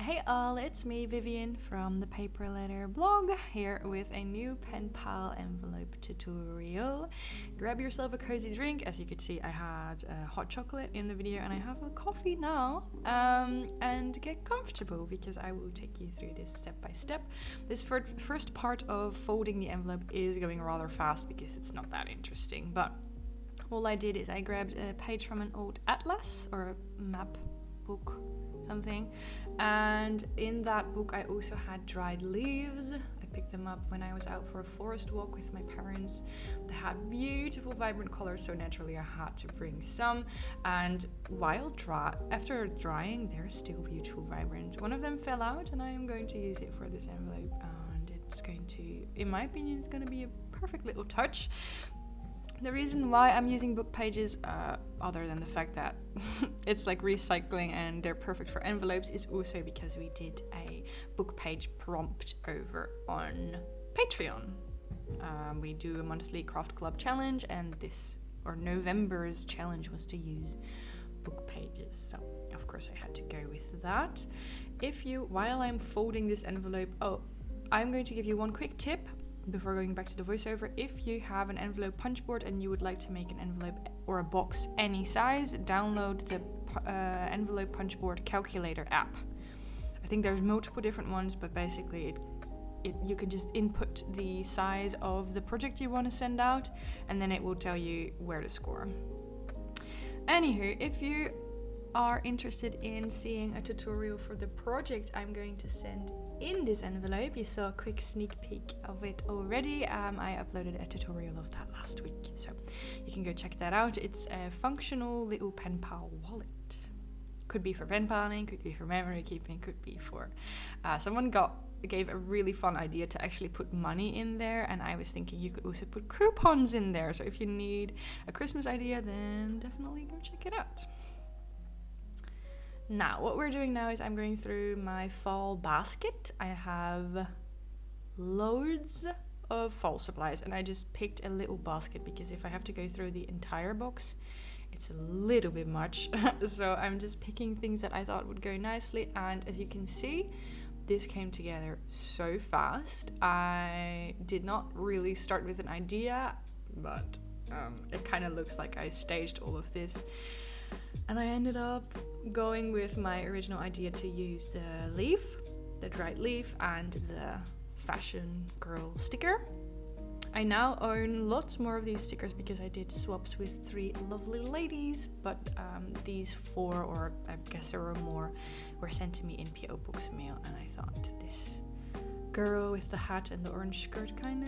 Hey all, it's me Vivian from ThePaperLetterBlog here with a new pen pal envelope tutorial. Grab yourself a cozy drink. As you could see, I had hot chocolate in the video and I have a coffee now. And get comfortable because I will take you through this step by step. This first part of folding the envelope is going rather fast because it's not that interesting. But all I did is I grabbed a page from an old atlas or a map book, something, and in that book I also had dried leaves. I picked them up when I was out for a forest walk with my parents. They had beautiful vibrant colors, so naturally I had to bring some, and after drying they're still beautiful vibrant. One of them fell out and I am going to use it for this envelope, and it's going to, in my opinion, it's going to be a perfect little touch. The reason why I'm using book pages, other than the fact that it's like recycling and they're perfect for envelopes, is also because we did a book page prompt over on Patreon. We do a monthly craft club challenge, and November's challenge was to use book pages. So of course I had to go with that. While I'm folding this envelope, I'm going to give you one quick tip before going back to the voiceover. If you have an envelope punch board and you would like to make an envelope or a box any size, download the envelope punch board calculator app. I think there's multiple different ones, but basically you can just input the size of the project you want to send out, and then it will tell you where to score. Anywho, if you are interested in seeing a tutorial for the project I'm going to send in this envelope, you saw a quick sneak peek of it already. I uploaded a tutorial of that last week, so you can go check that out. It's a functional little pen pal wallet. Could be for pen paling, could be for memory keeping, could be for someone gave a really fun idea to actually put money in there, and I was thinking you could also put coupons in there. So if you need a Christmas idea, then definitely go check it out. Now, what we're doing now is I'm going through my fall basket. I have loads of fall supplies, and I just picked a little basket because if I have to go through the entire box, it's a little bit much. So I'm just picking things that I thought would go nicely, and as you can see, this came together so fast. I did not really start with an idea, but it kind of looks like I staged all of this. And I ended up going with my original idea to use the dried leaf, and the fashion girl sticker. I now own lots more of these stickers because I did swaps with 3 lovely ladies, but these 4, or I guess there were more, were sent to me in P.O. Box mail, and I thought this girl with the hat and the orange skirt kind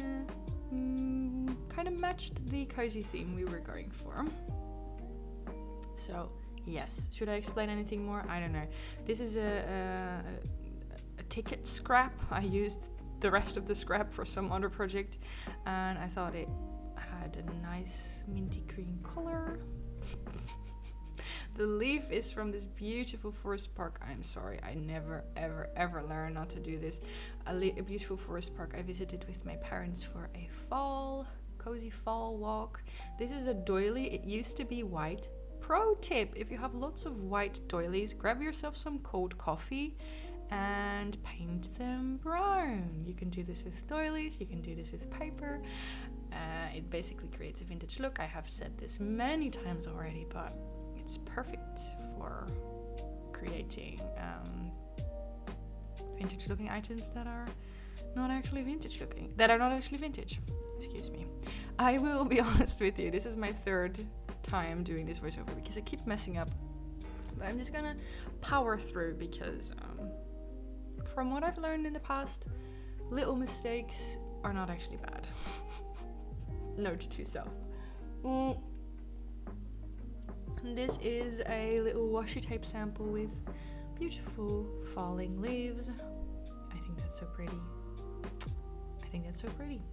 of matched the cozy theme we were going for. So yes, should I explain anything more? I don't know. This is a ticket scrap. I used the rest of the scrap for some other project, and I thought it had a nice minty green color. The leaf is from this beautiful forest park. I'm sorry, I never ever learn not to do this. A beautiful forest park I visited with my parents for a cozy fall walk. This is a doily. It used to be white. Pro tip, if you have lots of white doilies, grab yourself some cold coffee and paint them brown. You can do this with doilies, you can do this with paper. It basically creates a vintage look. I have said this many times already, but it's perfect for creating vintage looking items that are not actually vintage. Excuse me. I will be honest with you, this is my 3rd time doing this voiceover because I keep messing up, but I'm just gonna power through because from what I've learned in the past, little mistakes are not actually bad. Note to self. This is a little washi tape sample with beautiful falling leaves. I think that's so pretty.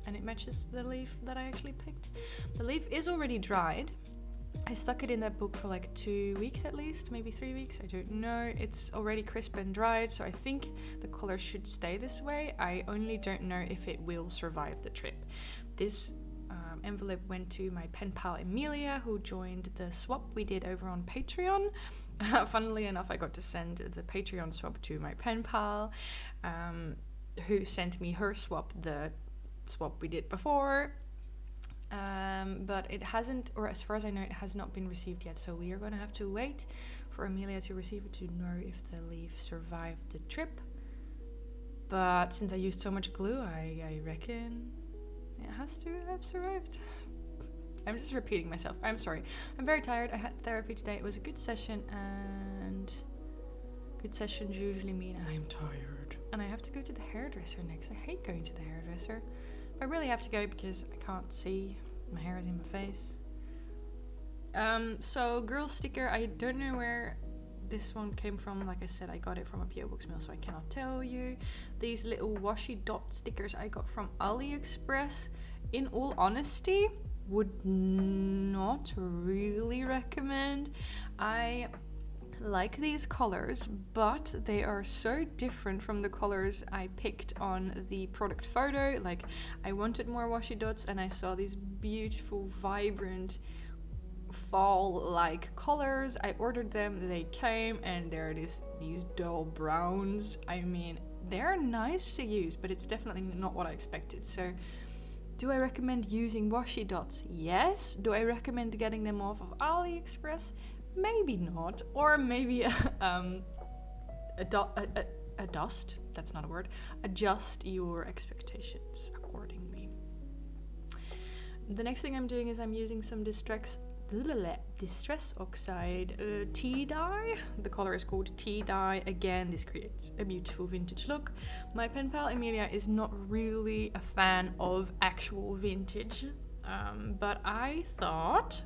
And it matches the leaf that I actually picked. The leaf is already dried. I stuck it in that book for like 2 weeks at least, maybe 3 weeks, I don't know. It's already crisp and dried, so I think the color should stay this way. I only don't know if it will survive the trip. This envelope went to my pen pal Emilia, who joined the swap we did over on Patreon. Funnily enough, I got to send the Patreon swap to my pen pal, who sent me her swap, the swap we did before. But it hasn't, or as far as I know, it has not been received yet. So we are going to have to wait for Amelia to receive it to know if the leaf survived the trip. But since I used so much glue, I reckon it has to have survived. I'm just repeating myself. I'm sorry. I'm very tired. I had therapy today. It was a good session, and good sessions usually mean I'm tired. And I have to go to the hairdresser next. I hate going to the hairdresser. But I really have to go because I can't see. My hair is in my face. So girl sticker, I don't know where this one came from. Like I said, I got it from a PO Box mail, so I cannot tell you. These little washi dot stickers I got from AliExpress. In all honesty, would not really recommend. I like these colors, but they are so different from the colors I picked on the product photo. Like, I wanted more washi dots, and I saw these beautiful, vibrant, fall-like colors. I ordered them, they came, and they're these dull browns. I mean, they're nice to use, but it's definitely not what I expected. So, do I recommend using washi dots? Yes. Do I recommend getting them off of AliExpress? Maybe not. Or maybe adjust. That's not a word. Adjust your expectations accordingly. The next thing I'm doing is I'm using some Distress Oxide Tea Dye. The color is called Tea Dye. Again, this creates a beautiful vintage look. My pen pal Amelia is not really a fan of actual vintage, but I thought,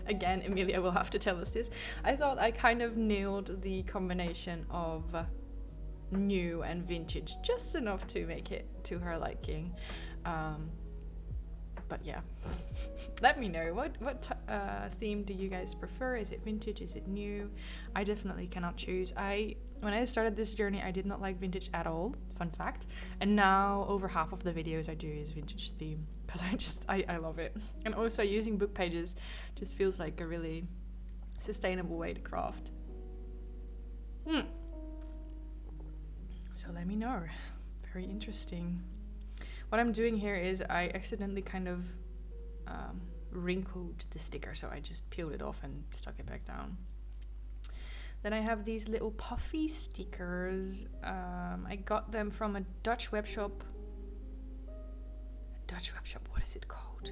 again, Amelia will have to tell us this, I thought I kind of nailed the combination of new and vintage just enough to make it to her liking. But yeah, let me know what theme do you guys prefer? Is it vintage? Is it new? I definitely cannot choose. When I started this journey, I did not like vintage at all. Fun fact. And now over half of the videos I do is vintage theme because I love it. And also using book pages just feels like a really sustainable way to craft. So let me know. Very interesting. What I'm doing here is I accidentally kind of wrinkled the sticker, so I just peeled it off and stuck it back down. Then I have these little puffy stickers. I got them from a Dutch web shop. What is it called?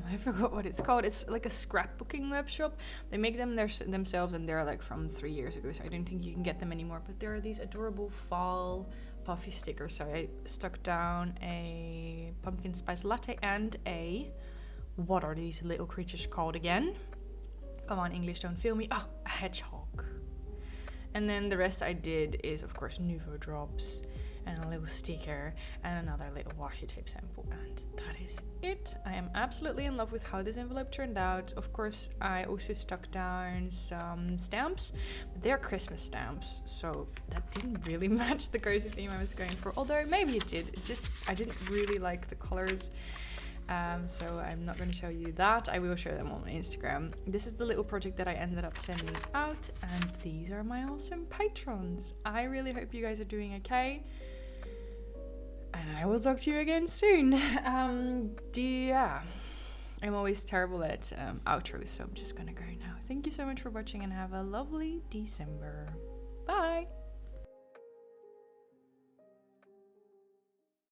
I forgot what it's called. It's like a scrapbooking web shop. They make them themselves, and they're like from 3 years ago, so I don't think you can get them anymore. But there are these adorable fall puffy stickers. So I stuck down a pumpkin spice latte and what are these little creatures called again? Come on, English, don't fail me. Oh, a hedgehog. And then the rest I did is, of course, Nuvo Drops and a little sticker and another little washi tape sample, and that is it. I am absolutely in love with how this envelope turned out. Of course, I also stuck down some stamps, but they're Christmas stamps, so that didn't really match the cozy theme I was going for, although maybe it did. I didn't really like the colors, so I'm not going to show you that. I will show them on Instagram. This is the little project that I ended up sending out, and these are my awesome patrons. I really hope you guys are doing okay. And I will talk to you again soon. Yeah, I'm always terrible at outros, so I'm just gonna go now. Thank you so much for watching, and have a lovely December.